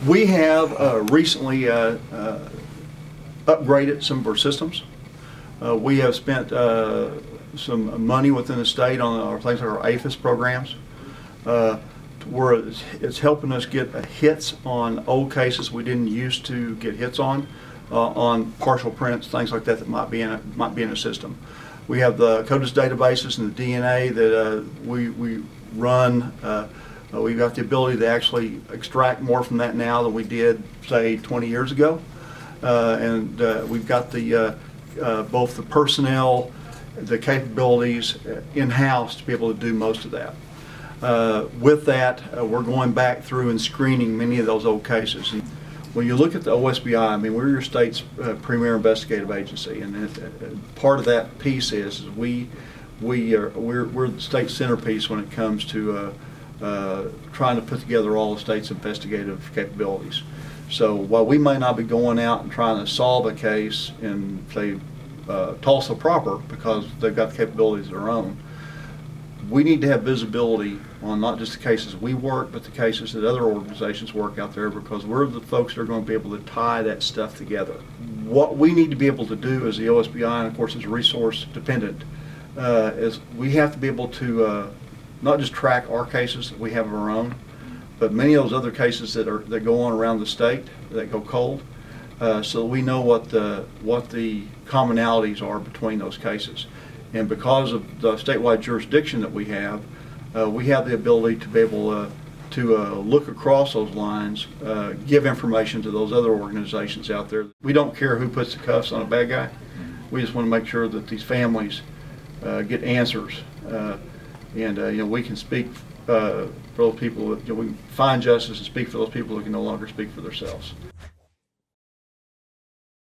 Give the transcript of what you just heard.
We have recently upgraded some of our systems. We have spent some money within the state on our things like our APHIS programs, where it's helping us get hits on old cases we didn't used to get hits on partial prints, things like that might be in a system. We have the CODIS databases and the DNA that we run. We've got the ability to actually extract more from that now than we did, say, 20 years ago. And we've got the both the personnel, the capabilities in-house to be able to do most of that. With that, we're going back through and screening many of those old cases. And when you look at the OSBI, I mean, we're your state's premier investigative agency, and part of that piece is we're the state centerpiece when it comes to trying to put together all the state's investigative capabilities. So while we may not be going out and trying to solve a case in, say, Tulsa proper, because they've got the capabilities of their own, we need to have visibility on not just the cases we work, but the cases that other organizations work out there, because we're the folks that are going to be able to tie that stuff together. What we need to be able to do as the OSBI, and of course is resource dependent, is we have to be able to not just track our cases that we have of our own, but many of those other cases that go on around the state that go cold, so we know what the commonalities are between those cases. And because of the statewide jurisdiction that we have the ability to be able to look across those lines, give information to those other organizations out there. We don't care who puts the cuffs on a bad guy. We just want to make sure that these families get answers, and we can speak for those people. We can find justice and speak for those people who can no longer speak for themselves.